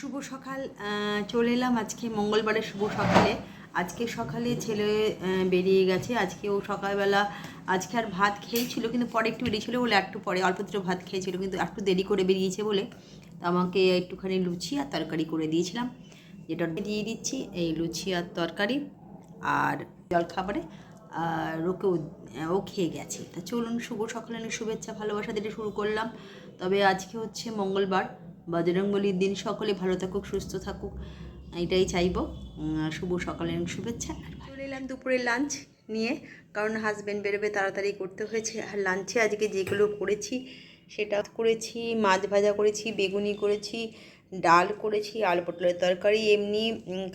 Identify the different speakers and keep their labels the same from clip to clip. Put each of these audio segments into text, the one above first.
Speaker 1: শুভ সকাল। চলে এলাম আজকে মঙ্গলবারের শুভ সকালে। আজকে সকালে ছেলে বেরিয়ে গেছে। আজকে ও সকালবেলা আজকে আর ভাত খেয়েছিল, কিন্তু পরে একটু বেরিয়েছিল বলে একটু পরে অল্প একটু ভাত খেয়েছিল, কিন্তু একটু দেরি করে বেরিয়েছে বলে আমাকে একটুখানি লুচি আর তরকারি করে দিয়েছিলাম, যেটা দিয়ে দিচ্ছি এই লুচি আর তরকারি আর জলখাবারে। আর ও খেয়ে গেছে। তা চলুন শুভ সকালে শুভেচ্ছা ভালোবাসা দিয়ে শুরু করলাম। তবে আজকে হচ্ছে মঙ্গলবার, বজরংবলীর দিন। সকলে ভালো থাকুক, সুস্থ থাকুক, এটাই চাইব। শুভ সকালের শুভেচ্ছা। চলে এলাম দুপুরের লাঞ্চ নিয়ে, কারণ হাজব্যান্ড বেরোবে, তাড়াতাড়ি করতে হয়েছে। আর লাঞ্চে আজকে যেগুলো করেছি সেটা করেছি, মাছ ভাজা করেছি, বেগুনি করেছি, ডাল করেছি, আলু পটলের তরকারি, এমনি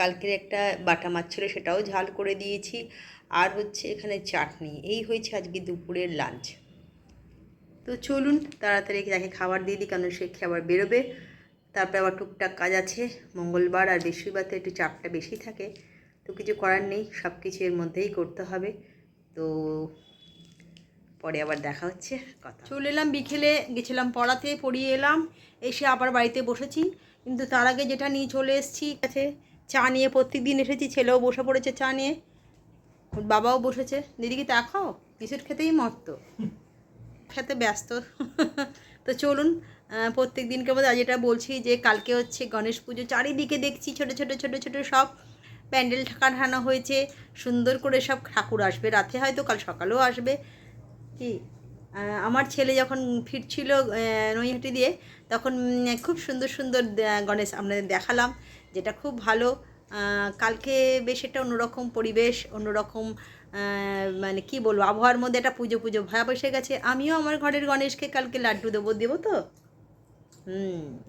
Speaker 1: কালকের একটা বাটা মাছ ছিল সেটাও ঝাল করে দিয়েছি, আর হচ্ছে এখানে চাটনি। এই হয়েছে আজকে দুপুরের লাঞ্চ। তো চলুন তাড়াতাড়ি তাকে খাবার দিয়ে দিই, কারণ সে খাবার বেরোবে। তারপরে আবার টুকটাক কাজ আছে। মঙ্গলবার আর বৃহস্পতিবারতে একটু চাপটা বেশি থাকে, তো কিছু করার নেই, সব কিছু এর মধ্যেই করতে হবে। তো পরে আবার দেখা হচ্ছে, কথা। চলে এলাম, বিকেলে গেছিলাম পড়াতে, পড়িয়ে এলাম, এসে আবার বাড়িতে বসেছি। কিন্তু তার আগে যেটা নিয়ে চলে এসেছি আছে চা নিয়ে। প্রত্যেক দিন এসেছি, ছেলেও বসে পড়েছে চা নিয়ে, বাবাও বসেছে। দিদিকে চা খাও, বিস্কুট খেতেই মরতো, খেতে ব্যস্ত। তো চলুন প্রত্যেক দিনকে মধ্যে আজ এটা বলছি যে কালকে হচ্ছে গণেশ পুজো। চারিদিকে দেখছি ছোটো ছোটো ছোটো ছোটো সব প্যান্ডেল ঠাকানো হয়েছে, সুন্দর করে সব ঠাকুর আসবে। রাতে হয়তো কাল সকালেও আসবে। কি আমার ছেলে যখন ফিরছিল নৈহাটি দিয়ে, তখন খুব সুন্দর সুন্দর গণেশ আপনাদের দেখালাম, যেটা খুব ভালো। কালকে বেশ একটা অন্যরকম পরিবেশ, অন্যরকম মানে কি বলবো, আবহাওয়ার মধ্যে একটা পুজো পুজো ভাব এসে গেছে। আমিও আমার ঘরের গণেশকে কালকে লাড্ডু দেবো তো।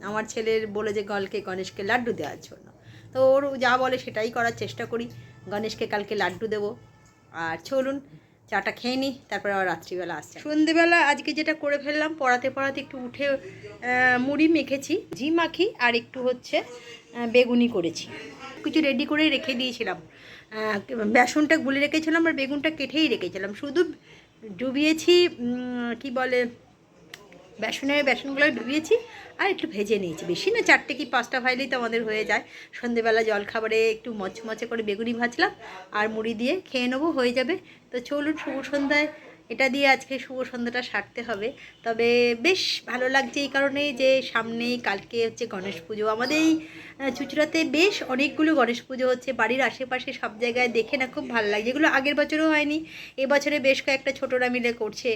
Speaker 1: আমার ছেলের বলে যে কালকে গণেশকে লাড্ডু দেওয়ার জন্য, তো ওর যা বলে সেটাই করার চেষ্টা করি। গণেশকে কালকে লাড্ডু দেবো। আর চলুন চাটা খেয়ে নিই, তারপরে আবার রাত্রিবেলা আসছে। সন্ধেবেলা আজকে যেটা করে ফেললাম, পড়াতে পড়াতে একটু উঠে মুড়ি মেখেছি, ঘি মাখি, আর একটু হচ্ছে বেগুনি করেছি। কিছু রেডি করে রেখে দিয়েছিলাম, বেসনটা গুলে রেখেছিলাম আর বেগুনটা কেটেই রেখেছিলাম, শুধু ডুবিয়েছি কি বলে বেসনগুলো ডুবিয়েছি আর একটু ভেজে নিয়েছি। বেশি না, 4টে কি 5টা ভাজলেই তো আমাদের হয়ে যায়। সন্ধেবেলা জলখাবারে একটু মচমচে করে বেগুনি ভাজলাম আর মুড়ি দিয়ে খেয়ে নেবো, হয়ে যাবে। তো চলুন শুভ সন্ধ্যায় এটা দিয়ে আজকে শুভ সন্ধ্যাটা সারতে হবে। তবে বেশ ভালো লাগছে এই কারণে যে সামনেই কালকে হচ্ছে গণেশ পুজো। আমাদের এই চুঁচুড়াতে বেশ অনেকগুলো গণেশ পুজো হচ্ছে, বাড়ির আশেপাশে সব জায়গায় দেখে না খুব ভালো লাগে। যেগুলো আগের বছরও হয়নি, এবছরে বেশ কয়েকটা ছোটরা মিলে করছে।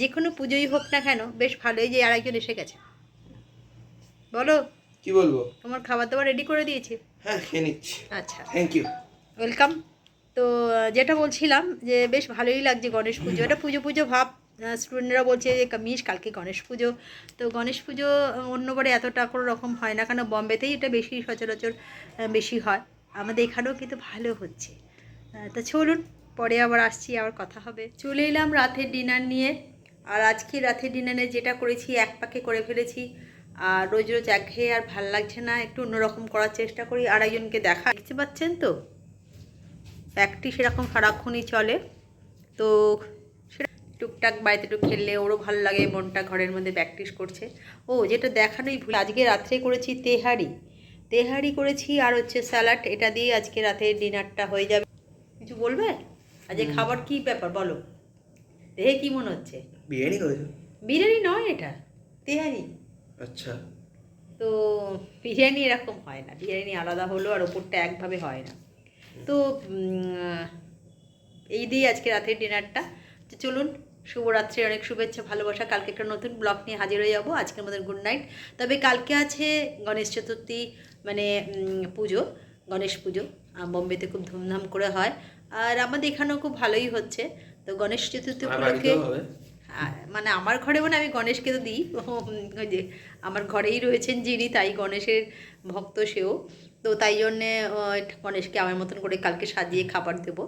Speaker 1: যে কোনো পুজোই হোক না কেন বেশ ভালোই। যে আরেকজন এসে গেছে, বলো
Speaker 2: কি বলবো।
Speaker 1: তোমার খাবার দাবার রেডি করে দিয়েছি,
Speaker 2: হ্যাঁ খেয়ে নিচ্ছি।
Speaker 1: আচ্ছা
Speaker 2: থ্যাংক ইউ,
Speaker 1: ওয়েলকাম। তো যেটা বলছিলাম যে বেশ ভালোই লাগছে গণেশ পুজো, এটা পুজো পুজো ভাব। স্টুডেন্টরা বলছে যে কামিশ কালকে গণেশ পুজো। তো গণেশ পুজো অন্যবারে এতটা কোনো রকম হয় না, কেন বম্বেতেই এটা বেশি সচরাচর বেশি হয়, আমাদের এখানেও কিন্তু ভালো হচ্ছে। তো চলুন পরে আবার আসছি, আবার কথা হবে। চলে এলাম রাতের ডিনার নিয়ে। আর আজকে রাতের ডিনারে যেটা করেছি এক পাকে করে ফেলেছি। আর রোজ রোজ একঘেয়ে আর ভাল লাগছে না, একটু অন্যরকম করার চেষ্টা করি। আরেকজনকে দেখা দেখতে পাচ্ছেন তো, প্র্যাকটিস সেরকম সারাক্ষণই চলে। তো সেটা টুকটাক বাড়িতে একটু খেললে ওরও ভালো লাগে, মনটা ঘরের মধ্যে প্র্যাকটিস করছে। ও যেটা দেখানোই ভুল, আজকে রাত্রে করেছি তেহারি করেছি আর হচ্ছে স্যালাড। এটা দিয়ে আজকে রাতের ডিনারটা হয়ে যাবে। কিছু বলবে? আজকে খাবার কি ব্যাপার বলো, দেখে কি মনে হচ্ছে?
Speaker 2: বিরিয়ানি করেছো?
Speaker 1: বিরিয়ানি নয়, এটা তেহারি।
Speaker 2: আচ্ছা।
Speaker 1: তো বিরিয়ানি এরকম হয় না, বিরিয়ানি আলাদা হলো আর ওপরটা একভাবে হয় না। তো এই দিয়ে আজকে রাতের ডিনারটা। তো চলুন শুভরাত্রি, অনেক শুভেচ্ছা ভালোবাসা। কালকে একটা নতুন ব্লগ নিয়ে হাজির হয়ে যাবো। আজকের মধ্যে গুড নাইট। তবে কালকে আছে গণেশ চতুর্থী, মানে পুজো, গণেশ পুজো। বোম্বেতে খুব ধুমধাম করে হয়, আর আমাদের এখানেও খুব ভালোই হচ্ছে। তো গণেশ চতুর্থী উপলক্ষে মানে আমার ঘরে, মানে আমি গণেশকে তো দিই, ওই যে আমার ঘরেই রয়েছেন যিনি, তাই গণেশের ভক্ত সেও। তো তাই জন্যে গণেশকে আমার মতন করে কালকে সাজিয়ে খাবার দেবো,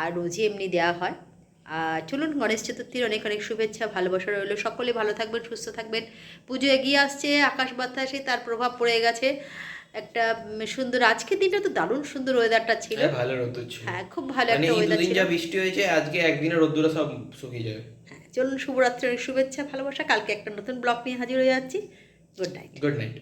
Speaker 1: আর রোজই এমনি দেওয়া হয়। আর চলুন গণেশ চতুর্থীর অনেক অনেক শুভেচ্ছা ভালোবাসা রইল। সকলে ভালো থাকবেন, সুস্থ থাকবেন। পুজো এগিয়ে আসছে, আকাশ বাতাসে তার প্রভাব পড়ে গেছে। একটা সুন্দর আজকের দিনটা তো দারুণ সুন্দর ওয়েদারটা ছিল।
Speaker 2: ভালো রোদ্দুর ছিল,
Speaker 1: হ্যাঁ খুব ভালো
Speaker 2: মানে
Speaker 1: একটা
Speaker 2: এই
Speaker 1: ওয়েদার
Speaker 2: দুদিন
Speaker 1: ছিল।
Speaker 2: যা বৃষ্টি হয়েছে, আজকে একদিনে রোদ্দুরে সব শুকিয়ে যাবে।
Speaker 1: হ্যাঁ চলুন শুভরাত্রি, অনেক শুভেচ্ছা ভালোবাসা। কালকে একটা নতুন ব্লগ নিয়ে হাজির হয়ে যাচ্ছি। Good night.
Speaker 2: Good night.